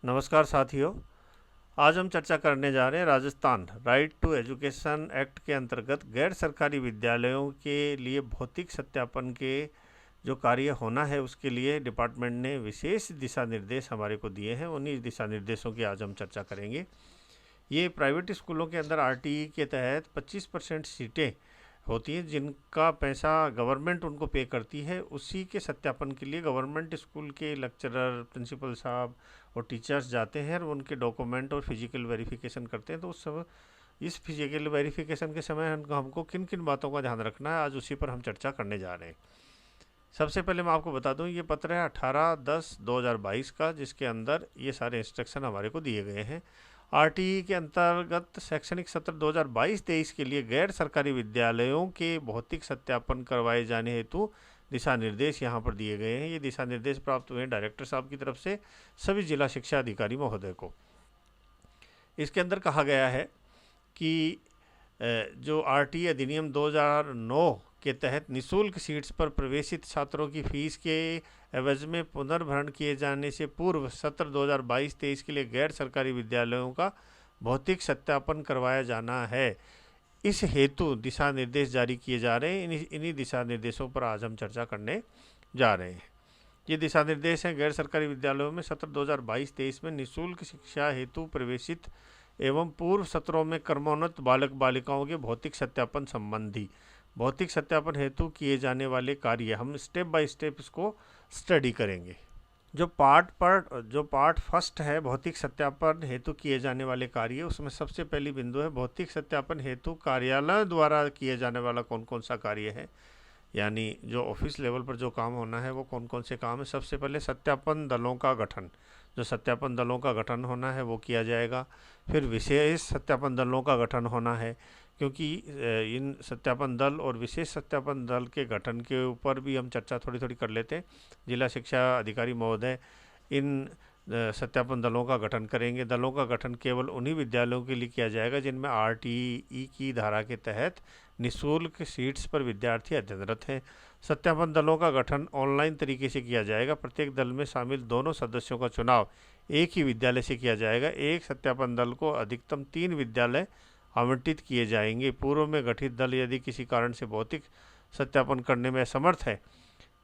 नमस्कार साथियों। आज हम चर्चा करने जा रहे हैं Rajasthan right to education act के अंतर्गत गैर सरकारी विद्यालयों के लिए भौतिक सत्यापन के जो कार्य होना है उसके लिए डिपार्टमेंट ने विशेष दिशा निर्देश हमारे को दिए हैं। उन्हीं दिशा निर्देशों की आज हम चर्चा करेंगे। ये प्राइवेट स्कूलों के अंदर आरटीई के तहत 25% सीटें होती हैं जिनका पैसा गवर्नमेंट उनको पे करती है। उसी के सत्यापन के लिए गवर्नमेंट स्कूल के लेक्चरर, प्रिंसिपल साहब और टीचर्स जाते हैं और उनके डॉक्यूमेंट और फिजिकल वेरिफिकेशन करते हैं। तो उस समय इस फिजिकल वेरिफिकेशन के समय हमको किन किन बातों का ध्यान रखना है, आज उसी पर हम चर्चा करने जा रहे हैं। सबसे पहले मैं आपको बता दूं, ये पत्र है 18/10/2022 का, जिसके अंदर ये सारे इंस्ट्रक्शन हमारे को दिए गए हैं। आरटीई के अंतर्गत शैक्षणिक सत्र 2022-23 के लिए गैर सरकारी विद्यालयों के भौतिक सत्यापन करवाए जाने हेतु दिशा निर्देश यहाँ पर दिए गए हैं। ये दिशा निर्देश प्राप्त हुए हैं डायरेक्टर साहब की तरफ से सभी जिला शिक्षा अधिकारी महोदय को। इसके अंदर कहा गया है कि जो आरटीई अधिनियम 2009 के तहत निःशुल्क सीट्स पर प्रवेशित छात्रों की फीस के एवज में पुनर्भरण किए जाने से पूर्व सत्र 2022-23 के लिए गैर सरकारी विद्यालयों का भौतिक सत्यापन करवाया जाना है। इस हेतु दिशा निर्देश जारी किए जा रहे हैं। इन्हीं दिशा निर्देशों पर आज हम चर्चा करने जा रहे हैं। ये दिशा निर्देश हैं गैर सरकारी विद्यालयों में सत्र 2022-23 में निःशुल्क शिक्षा हेतु प्रवेशित एवं पूर्व सत्रों में क्रमोन्नत बालक बालिकाओं के भौतिक सत्यापन संबंधी भौतिक सत्यापन हेतु किए जाने वाले कार्य। हम स्टेप बाय स्टेप इसको स्टडी करेंगे। जो पार्ट फर्स्ट है भौतिक सत्यापन हेतु किए जाने वाले कार्य, उसमें सबसे पहली बिंदु है भौतिक सत्यापन हेतु कार्यालय द्वारा किए जाने वाला कौन कौन सा कार्य है, यानी जो ऑफिस लेवल पर जो काम होना है वो कौन कौन से काम है। सबसे पहले सत्यापन दलों का गठन, जो सत्यापन दलों का गठन होना है वो किया जाएगा। फिर विशेष सत्यापन दलों का गठन होना है, क्योंकि इन सत्यापन दल और विशेष सत्यापन दल के गठन के ऊपर भी हम चर्चा थोड़ी थोड़ी कर लेते हैं। जिला शिक्षा अधिकारी महोदय इन सत्यापन दलों का गठन करेंगे। दलों का गठन केवल उन्हीं विद्यालयों के लिए किया जाएगा जिनमें आरटीई की धारा के तहत निःशुल्क सीट्स पर विद्यार्थी अध्ययनरत हैं। सत्यापन दलों का गठन ऑनलाइन तरीके से किया जाएगा। प्रत्येक दल में शामिल दोनों सदस्यों का चुनाव एक ही विद्यालय से किया जाएगा। एक सत्यापन दल को अधिकतम 3 विद्यालय आवंटित किए जाएंगे। पूर्व में गठित दल यदि किसी कारण से भौतिक सत्यापन करने में असमर्थ है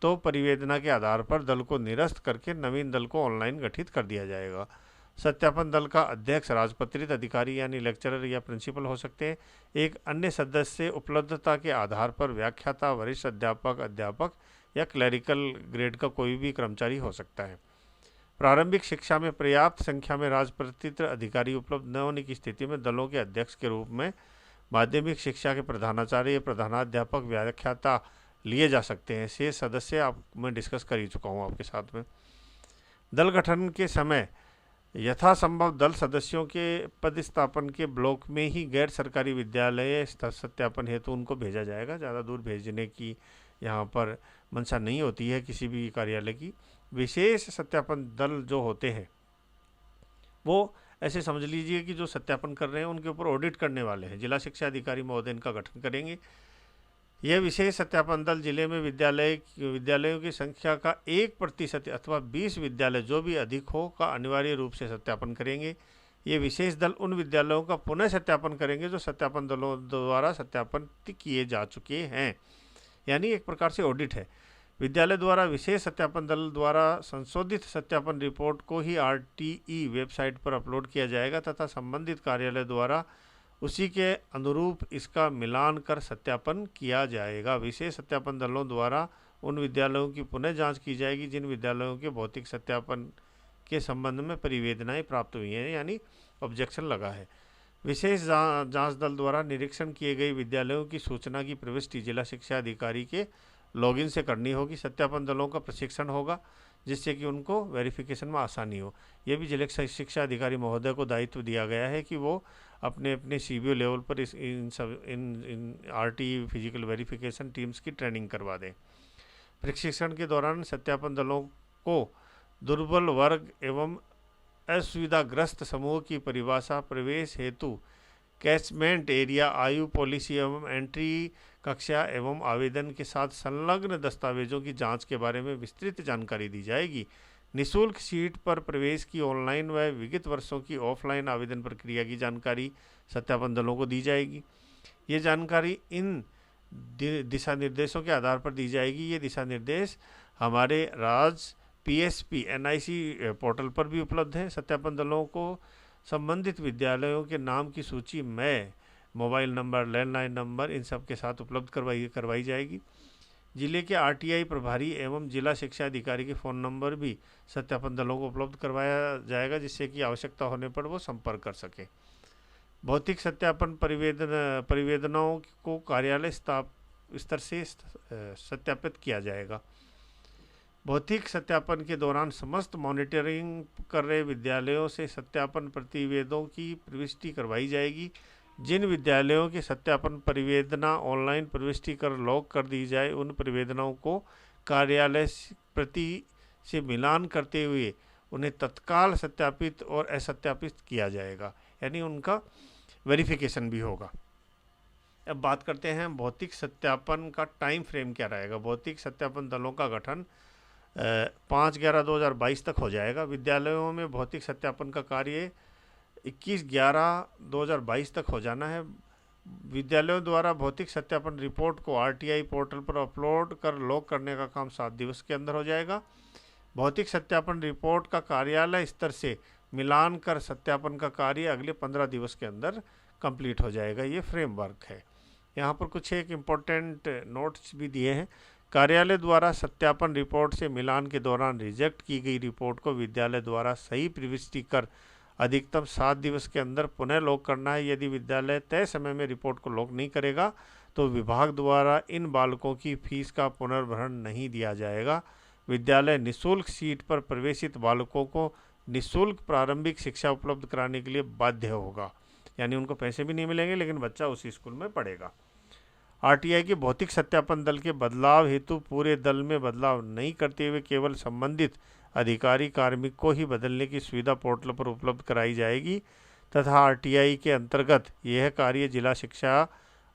तो परिवेदना के आधार पर दल को निरस्त करके नवीन दल को ऑनलाइन गठित कर दिया जाएगा। सत्यापन दल का अध्यक्ष राजपत्रित अधिकारी यानी लेक्चरर या प्रिंसिपल हो सकते हैं। एक अन्य सदस्य उपलब्धता के आधार पर व्याख्याता, वरिष्ठ अध्यापक, अध्यापक या क्लरिकल ग्रेड का कोई भी कर्मचारी हो सकता है। प्रारंभिक शिक्षा में पर्याप्त संख्या में राजपत्रित अधिकारी उपलब्ध न होने की स्थिति में दलों के अध्यक्ष के रूप में माध्यमिक शिक्षा के प्रधानाचार्य या प्रधानाध्यापक, व्याख्याता लिए जा सकते हैं। शेष सदस्य मैं डिस्कस कर ही चुका हूँ आपके साथ में। दल गठन के समय यथासंभव दल सदस्यों के पदस्थापन के ब्लॉक में ही गैर सरकारी विद्यालय सत्यापन हेतु उनको भेजा जाएगा। ज़्यादा दूर भेजने की यहाँ पर मंशा नहीं होती है किसी भी कार्यालय की। विशेष सत्यापन दल जो होते हैं वो ऐसे समझ लीजिए कि जो सत्यापन कर रहे हैं उनके ऊपर ऑडिट करने वाले हैं। जिला शिक्षा अधिकारी महोदय इनका गठन करेंगे। यह विशेष सत्यापन दल जिले में विद्यालयों की संख्या का 1% अथवा 20 विद्यालय जो भी अधिक हो का अनिवार्य रूप से सत्यापन करेंगे। ये विशेष दल उन विद्यालयों का पुनः सत्यापन करेंगे जो सत्यापन दलों द्वारा सत्यापन किए जा चुके हैं, यानी एक प्रकार से ऑडिट है। विद्यालय द्वारा विशेष सत्यापन दल द्वारा संशोधित सत्यापन रिपोर्ट को ही आरटीई वेबसाइट पर अपलोड किया जाएगा तथा संबंधित कार्यालय द्वारा उसी के अनुरूप इसका मिलान कर सत्यापन किया जाएगा। विशेष सत्यापन दलों द्वारा उन विद्यालयों की पुनः जांच की जाएगी जिन विद्यालयों के भौतिक सत्यापन के संबंध में परिवेदनाएं प्राप्त हुई हैं, यानी ऑब्जेक्शन लगा है। विशेष जांच दल द्वारा निरीक्षण किए गए विद्यालयों की सूचना की प्रविष्टि जिला शिक्षा अधिकारी के लॉगिन से करनी होगी। सत्यापन दलों का प्रशिक्षण होगा जिससे कि उनको वेरिफिकेशन में आसानी हो। यह भी जिला शिक्षा अधिकारी महोदय को दायित्व दिया गया है कि वो अपने अपने सीबीओ लेवल पर इन आरटीई फिजिकल वेरिफिकेशन टीम्स की ट्रेनिंग करवा दें। प्रशिक्षण के दौरान सत्यापन दलों को दुर्बल वर्ग एवं असुविधाग्रस्त समूह की परिभाषा, प्रवेश हेतु कैचमेंट एरिया, आयु पॉलिसी एवं एंट्री कक्षा एवं आवेदन के साथ संलग्न दस्तावेजों की जांच के बारे में विस्तृत जानकारी दी जाएगी। निःशुल्क सीट पर प्रवेश की ऑनलाइन व विगत वर्षों की ऑफलाइन आवेदन प्रक्रिया की जानकारी सत्यापन दलों को दी जाएगी। ये जानकारी इन दिशा निर्देशों के आधार पर दी जाएगी। ये दिशा निर्देश हमारे राज्य PSP NIC पोर्टल पर भी उपलब्ध है। सत्यापन दलों को संबंधित विद्यालयों के नाम की सूची में mobile number, landline number in सब के साथ उपलब्ध करवाई जाएगी। जिले के RTI प्रभारी एवं जिला शिक्षा अधिकारी के फ़ोन नंबर भी सत्यापन दलों को उपलब्ध करवाया जाएगा, जिससे कि आवश्यकता होने पर वो संपर्क कर सकें। भौतिक सत्यापन परिवेदनों को कार्यालय स्तर से सत्यापित किया जाएगा। भौतिक सत्यापन के दौरान समस्त मॉनिटरिंग कर रहे विद्यालयों से सत्यापन प्रतिवेदों की प्रविष्टि करवाई जाएगी। जिन विद्यालयों के सत्यापन परिवेदना ऑनलाइन प्रविष्टि कर लॉक कर दी जाए, उन परिवेदनाओं को कार्यालय प्रति से मिलान करते हुए उन्हें तत्काल सत्यापित और असत्यापित किया जाएगा, यानी उनका वेरिफिकेशन भी होगा। अब बात करते हैं भौतिक सत्यापन का टाइम फ्रेम क्या रहेगा। भौतिक सत्यापन दलों का गठन 5/11/2022 तक हो जाएगा। विद्यालयों में भौतिक सत्यापन का कार्य 21/11/2022 तक हो जाना है। विद्यालयों द्वारा भौतिक सत्यापन रिपोर्ट को RTI पोर्टल पर अपलोड कर लॉक करने का काम 7 दिवस के अंदर हो जाएगा। भौतिक सत्यापन रिपोर्ट का कार्यालय स्तर से मिलान कर सत्यापन का कार्य अगले 15 दिवस के अंदर कंप्लीट हो जाएगा। ये फ्रेमवर्क है। यहाँ पर कुछ एक इम्पोर्टेंट नोट्स भी दिए हैं। कार्यालय द्वारा सत्यापन रिपोर्ट से मिलान के दौरान रिजेक्ट की गई रिपोर्ट को विद्यालय द्वारा सही प्रविष्टि कर अधिकतम 7 दिवस के अंदर पुनः लॉक करना है। यदि विद्यालय तय समय में रिपोर्ट को लॉक नहीं करेगा तो विभाग द्वारा इन बालकों की फीस का पुनर्भरण नहीं दिया जाएगा। विद्यालय निःशुल्क सीट पर प्रवेशित बालकों को निःशुल्क प्रारंभिक शिक्षा उपलब्ध कराने के लिए बाध्य होगा, यानी उनको पैसे भी नहीं मिलेंगे लेकिन बच्चा उसी स्कूल में पढ़ेगा। RTI के भौतिक सत्यापन दल के बदलाव हेतु पूरे दल में बदलाव नहीं करते हुए केवल संबंधित अधिकारी कार्मिक को ही बदलने की सुविधा पोर्टल पर उपलब्ध कराई जाएगी तथा RTI के अंतर्गत यह कार्य जिला शिक्षा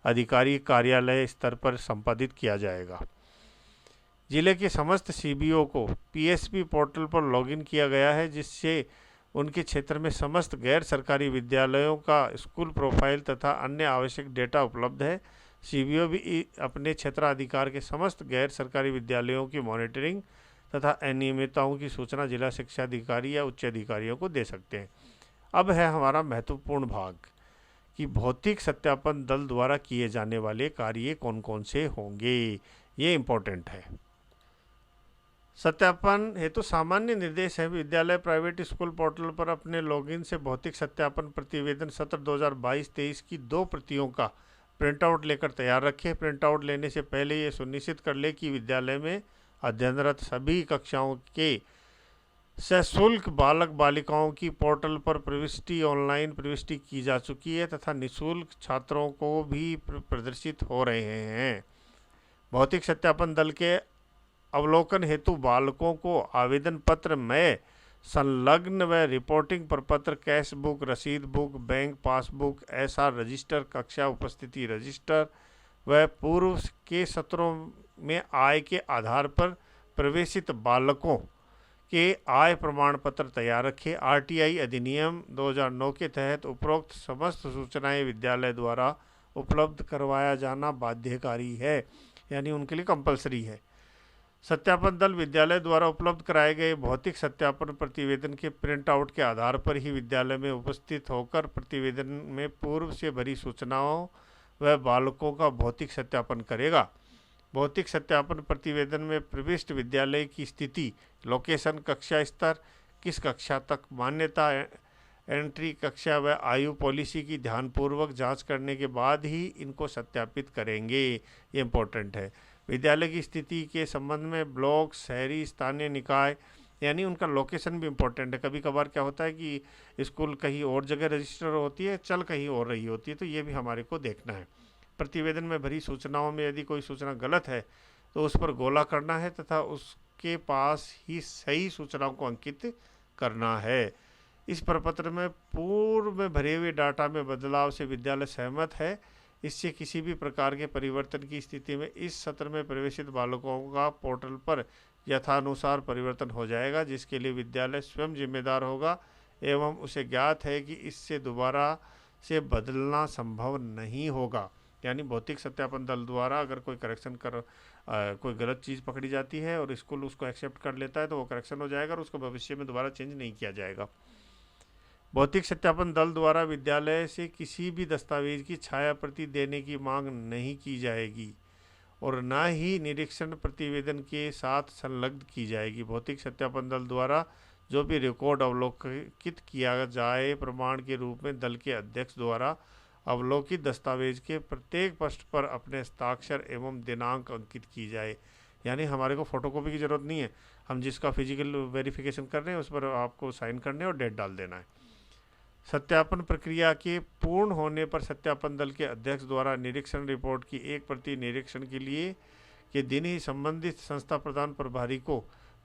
अधिकारी कार्यालय स्तर पर संपादित किया जाएगा। जिले के समस्त CBO को PSP पोर्टल पर लॉगिन किया गया है, जिससे उनके क्षेत्र में समस्त गैर सरकारी विद्यालयों का स्कूल प्रोफाइल तथा अन्य आवश्यक डेटा उपलब्ध है। CBO भी अपने क्षेत्राधिकार के समस्त गैर सरकारी विद्यालयों की मॉनिटरिंग तथा अनियमितताओं की सूचना जिला शिक्षा अधिकारी या उच्च अधिकारियों को दे सकते हैं। अब है हमारा महत्वपूर्ण भाग कि भौतिक सत्यापन दल द्वारा किए जाने वाले कार्य कौन कौन से होंगे। ये इम्पोर्टेंट है। सत्यापन हेतु सामान्य निर्देश है। विद्यालय प्राइवेट स्कूल पोर्टल पर अपने लॉगिन से भौतिक सत्यापन प्रतिवेदन सत्र 2022-23 की 2 प्रतियों का प्रिंटआउट लेकर तैयार रखें। प्रिंटआउट लेने से पहले ये सुनिश्चित कर ले कि विद्यालय में अध्ययनरत सभी कक्षाओं के सशुल्क बालक बालिकाओं की पोर्टल पर प्रविष्टि ऑनलाइन प्रविष्टि की जा चुकी है तथा निःशुल्क छात्रों को भी प्रदर्शित हो रहे हैं। भौतिक सत्यापन दल के अवलोकन हेतु बालकों को आवेदन पत्र में संलग्न व रिपोर्टिंग प्रपत्र, कैश बुक, रसीद book, bank passbook, SR register, कक्षा उपस्थिति रजिस्टर व पूर्व के सत्रों में आय के आधार पर प्रवेशित बालकों के आय प्रमाण पत्र तैयार रखें। RTI अधिनियम 2009 के तहत उपरोक्त समस्त सूचनाएं विद्यालय द्वारा उपलब्ध करवाया जाना बाध्यकारी है, यानी उनके लिए कंपलसरी है। सत्यापन दल विद्यालय द्वारा उपलब्ध कराए गए भौतिक सत्यापन प्रतिवेदन के प्रिंट आउट के आधार पर ही विद्यालय में उपस्थित होकर प्रतिवेदन में पूर्व से भरी सूचनाओं व बालकों का भौतिक सत्यापन करेगा। भौतिक सत्यापन प्रतिवेदन में प्रविष्ट विद्यालय की स्थिति, लोकेशन, कक्षा स्तर, किस कक्षा तक मान्यता, एंट्री, कक्षा व आयु पॉलिसी की ध्यानपूर्वक जांच करने के बाद ही इनको सत्यापित करेंगे। ये इम्पोर्टेंट है। विद्यालय की स्थिति के संबंध में ब्लॉक, शहरी, स्थानीय निकाय, यानी उनका लोकेशन भी इम्पोर्टेंट है। कभी कभार क्या होता है कि स्कूल कहीं और जगह रजिस्टर होती है, चल कहीं और रही होती है, तो ये भी हमारे को देखना है। प्रतिवेदन में भरी सूचनाओं में यदि कोई सूचना गलत है तो उस पर गोला करना है तथा उसके पास ही सही सूचनाओं को अंकित करना है। इस प्रपत्र में पूर्व में भरे हुए डाटा में बदलाव से विद्यालय सहमत है। इससे किसी भी प्रकार के परिवर्तन की स्थिति में इस सत्र में प्रवेशित बालकों का पोर्टल पर यथानुसार परिवर्तन हो जाएगा, जिसके लिए विद्यालय स्वयं जिम्मेदार होगा एवं उसे ज्ञात है कि इससे दोबारा से बदलना संभव नहीं होगा। यानी भौतिक सत्यापन दल द्वारा अगर कोई करेक्शन कोई गलत चीज़ पकड़ी जाती है और स्कूल उसको एक्सेप्ट कर लेता है तो वो करेक्शन हो जाएगा और उसको भविष्य में दोबारा चेंज नहीं किया जाएगा। भौतिक सत्यापन दल द्वारा विद्यालय से किसी भी दस्तावेज की छाया प्रति देने की मांग नहीं की जाएगी और न ही निरीक्षण प्रतिवेदन के साथ संलग्न की जाएगी। भौतिक सत्यापन दल द्वारा जो भी रिकॉर्ड अवलोकित किया जाए, प्रमाण के रूप में दल के अध्यक्ष द्वारा अवलोकित दस्तावेज के प्रत्येक पृष्ठ पर अपने हस्ताक्षर एवं दिनांक अंकित की जाए। यानी हमारे को फोटोकॉपी की ज़रूरत नहीं है, हम जिसका फिजिकल वेरिफिकेशन कर रहे हैं उस पर आपको साइन करने और डेट डाल देना है। सत्यापन प्रक्रिया के पूर्ण होने पर सत्यापन दल के अध्यक्ष द्वारा निरीक्षण रिपोर्ट की एक प्रति निरीक्षण के लिए के दिन ही संबंधित संस्था प्रधान प्रभारी को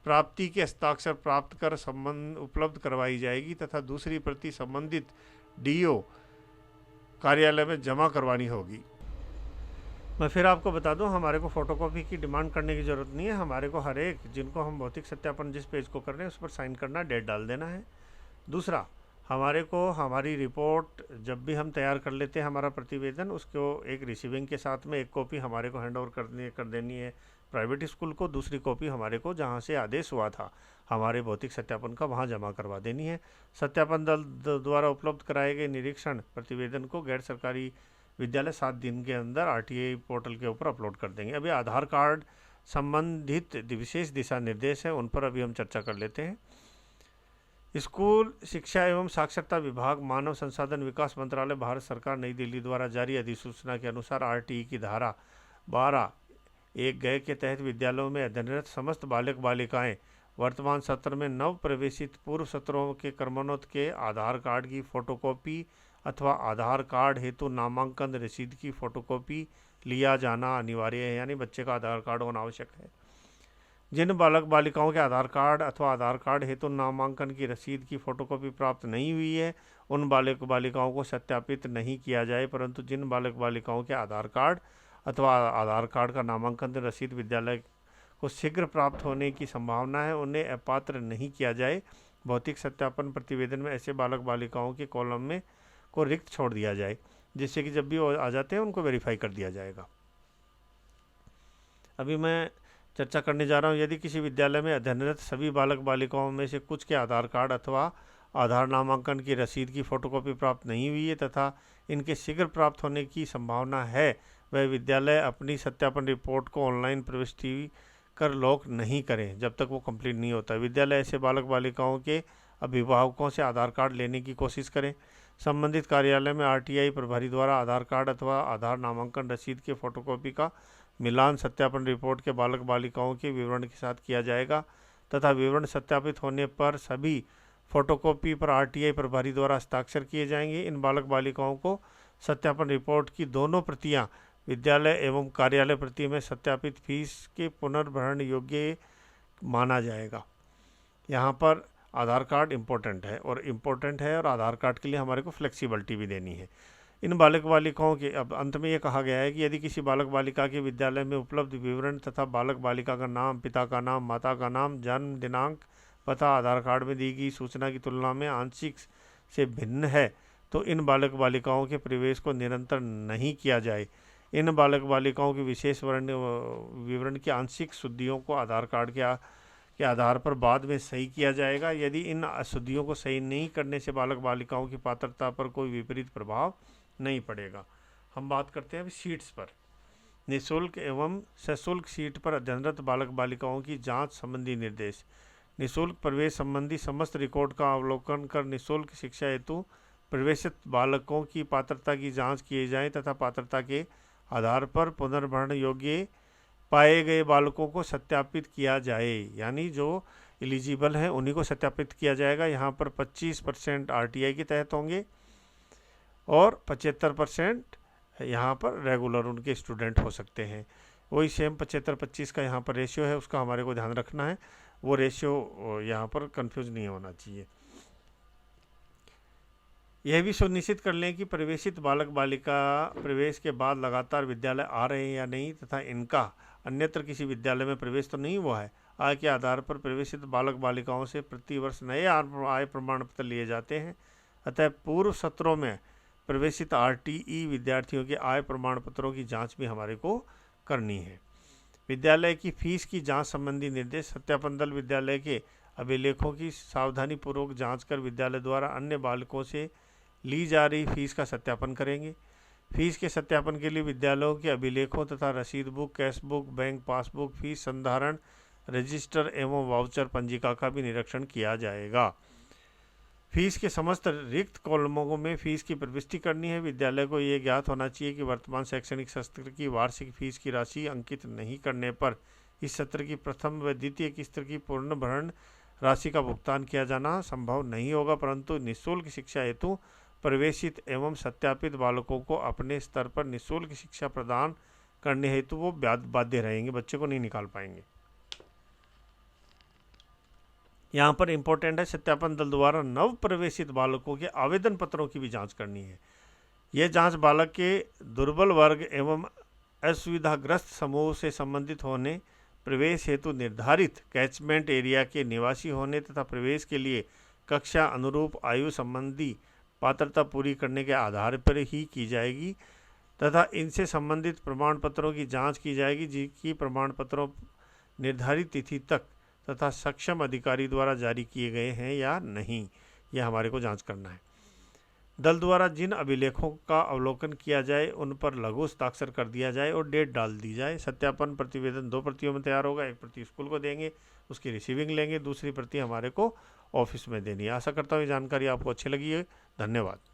प्राप्ति के हस्ताक्षर प्राप्त कर संबंध उपलब्ध करवाई जाएगी तथा दूसरी प्रति संबंधित डीओ कार्यालय में जमा करवानी होगी। मैं फिर आपको बता दूं, हमारे को फ़ोटोकॉपी की डिमांड करने की ज़रूरत नहीं है। हमारे को हर एक जिनको हम भौतिक सत्यापन जिस पेज को कर रहे हैं उस पर साइन करना, डेट डाल देना है। दूसरा, हमारे को हमारी रिपोर्ट जब भी हम तैयार कर लेते हैं हमारा प्रतिवेदन, उसको एक रिसीविंग के साथ में एक कॉपी हमारे को हैंड ओवर कर देनी है प्राइवेट स्कूल को, दूसरी कॉपी हमारे को जहाँ से आदेश हुआ था हमारे भौतिक सत्यापन का वहाँ जमा करवा देनी है। सत्यापन दल द्वारा उपलब्ध कराए गए निरीक्षण प्रतिवेदन को गैर सरकारी विद्यालय 7 दिन के अंदर RTI पोर्टल के ऊपर अपलोड कर देंगे। अभी आधार कार्ड संबंधित विशेष दिशा निर्देश हैं, उन पर अभी हम चर्चा कर लेते हैं। स्कूल शिक्षा एवं साक्षरता विभाग, मानव संसाधन विकास मंत्रालय, भारत सरकार, नई दिल्ली द्वारा जारी अधिसूचना के अनुसार RTI की धारा 12(1) के तहत विद्यालयों में अध्ययनरत समस्त बालक बालिकाएं वर्तमान सत्र में नव प्रवेशित पूर्व सत्रों के क्रमोन्नत के आधार कार्ड की फोटोकॉपी अथवा आधार कार्ड हेतु नामांकन रसीद की फोटोकॉपी लिया जाना अनिवार्य है। यानी बच्चे का आधार कार्ड होना आवश्यक है। जिन बालक बालिकाओं के आधार कार्ड अथवा आधार कार्ड हेतु नामांकन की रसीद की फोटोकॉपी प्राप्त नहीं हुई है, उन बालक बालिकाओं को सत्यापित नहीं किया जाए, परंतु जिन बालक बालिकाओं के आधार कार्ड अथवा आधार कार्ड का नामांकन रसीद विद्यालय को शीघ्र प्राप्त होने की संभावना है, उन्हें अपात्र नहीं किया जाए। भौतिक सत्यापन प्रतिवेदन में ऐसे बालक बालिकाओं के कॉलम में को रिक्त छोड़ दिया जाए, जिससे कि जब भी वो आ जाते हैं उनको वेरीफाई कर दिया जाएगा। अभी मैं चर्चा करने जा रहा हूँ, यदि किसी विद्यालय में अध्ययनरत सभी बालक बालिकाओं में से कुछ के आधार कार्ड अथवा आधार नामांकन की रसीद की फोटोकॉपी प्राप्त नहीं हुई है तथा इनके शीघ्र प्राप्त होने की संभावना है, वह विद्यालय अपनी सत्यापन रिपोर्ट को ऑनलाइन प्रविष्टि कर लॉक नहीं करें जब तक वो कंप्लीट नहीं होता। विद्यालय ऐसे बालक बालिकाओं के अभिभावकों से आधार कार्ड लेने की कोशिश करें। संबंधित कार्यालय में RTI प्रभारी द्वारा आधार कार्ड अथवा आधार नामांकन रसीद के फोटोकॉपी का मिलान सत्यापन रिपोर्ट के बालक बालिकाओं के विवरण के साथ किया जाएगा तथा विवरण सत्यापित होने पर सभी फोटोकॉपी पर RTI प्रभारी द्वारा हस्ताक्षर किए जाएंगे। इन बालक बालिकाओं को सत्यापन रिपोर्ट की दोनों प्रतियां विद्यालय एवं कार्यालय प्रति में सत्यापित फीस के पुनर्भरण योग्य माना जाएगा। यहाँ पर आधार कार्ड इम्पोर्टेंट है और आधार कार्ड के लिए हमारे को फ्लेक्सिबिलिटी भी देनी है। इन बालक बालिकाओं के अब अंत में ये कहा गया है कि यदि किसी बालक बालिका के विद्यालय में उपलब्ध विवरण तथा बालक बालिका का नाम, पिता का नाम, माता का नाम, जन्म दिनांक, पता आधार कार्ड में दी गई सूचना की तुलना में आंशिक से भिन्न है तो इन बालक बालिकाओं के प्रवेश को निरंतर नहीं किया जाए। इन बालक बालिकाओं के विशेष विवरण की आंशिक शुद्धियों को आधार कार्ड के आधार पर बाद में सही किया जाएगा। यदि इन अशुद्धियों को सही नहीं करने से बालक बालिकाओं की पात्रता पर कोई विपरीत प्रभाव नहीं पड़ेगा। हम बात करते हैं अभी सीट्स पर। निःशुल्क एवं सशुल्क सीट पर अध्ययनरत बालक बालिकाओं की जांच संबंधी निर्देश। निःशुल्क प्रवेश संबंधी समस्त रिकॉर्ड का अवलोकन कर निःशुल्क शिक्षा हेतु प्रवेशित बालकों की पात्रता की जांच किए जाए तथा पात्रता के आधार पर पुनर्भरण योग्य पाए गए बालकों को सत्यापित किया जाए। यानी जो एलिजिबल हैं उन्हीं को सत्यापित किया जाएगा। यहाँ पर 25% RTI के तहत होंगे और 75% यहाँ पर रेगुलर उनके स्टूडेंट हो सकते हैं। वही सेम 75-25 का यहाँ पर रेशियो है, उसका हमारे को ध्यान रखना है। वो रेशियो यहाँ पर कंफ्यूज नहीं होना चाहिए। यह भी सुनिश्चित कर लें कि प्रवेशित बालक बालिका प्रवेश के बाद लगातार विद्यालय आ रहे हैं या नहीं तथा इनका अन्यत्र किसी विद्यालय में प्रवेश तो नहीं हुआ है। आय के आधार पर प्रवेशित बालक बालिकाओं से प्रतिवर्ष नए आय प्रमाण पत्र लिए जाते हैं। अतः पूर्व सत्रों में प्रवेशित RTE विद्यार्थियों के आय प्रमाण पत्रों की जांच भी हमारे को करनी है। विद्यालय की फीस की जांच संबंधी निर्देश। सत्यापन दल विद्यालय के अभिलेखों की सावधानीपूर्वक जांच कर विद्यालय द्वारा अन्य बालकों से ली जा रही फीस का सत्यापन करेंगे। फीस के सत्यापन के लिए विद्यालयों के अभिलेखों तथा रसीद book, cash book, bank passbook, fees संधारण रजिस्टर एवं वाउचर पंजिका का भी निरीक्षण किया जाएगा। फीस के समस्त रिक्त कॉलमों में फीस की प्रविष्टि करनी है। विद्यालय को यह ज्ञात होना चाहिए कि वर्तमान शैक्षणिक सत्र की वार्षिक फीस की राशि अंकित नहीं करने पर इस सत्र की प्रथम व द्वितीय किस्त की पूर्ण भरण राशि का भुगतान किया जाना संभव नहीं होगा, परंतु निःशुल्क शिक्षा हेतु प्रवेशित एवं सत्यापित बालकों को अपने स्तर पर निःशुल्क शिक्षा प्रदान करने हेतु वो बाध्य रहेंगे, बच्चे को नहीं निकाल पाएंगे। यहाँ पर इम्पोर्टेंट है, सत्यापन दल द्वारा नव प्रवेशित बालकों के आवेदन पत्रों की भी जांच करनी है। यह जांच बालक के दुर्बल वर्ग एवं असुविधाग्रस्त समूह से संबंधित होने, प्रवेश हेतु निर्धारित कैचमेंट एरिया के निवासी होने तथा प्रवेश के लिए कक्षा अनुरूप आयु संबंधी पात्रता पूरी करने के आधार पर ही की जाएगी तथा इनसे संबंधित प्रमाण पत्रों की जांच की जाएगी जिनकी प्रमाण पत्रों निर्धारित तिथि तक तथा सक्षम अधिकारी द्वारा जारी किए गए हैं या नहीं, यह हमारे को जांच करना है। दल द्वारा जिन अभिलेखों का अवलोकन किया जाए उन पर लघु हस्ताक्षर कर दिया जाए और डेट डाल दी जाए। सत्यापन प्रतिवेदन 2 प्रतियों में तैयार होगा, एक प्रति स्कूल को देंगे, उसकी रिसीविंग लेंगे, दूसरी प्रति हमारे को ऑफिस में देनी है। आशा करता हूँ ये जानकारी आपको अच्छी लगी है। धन्यवाद।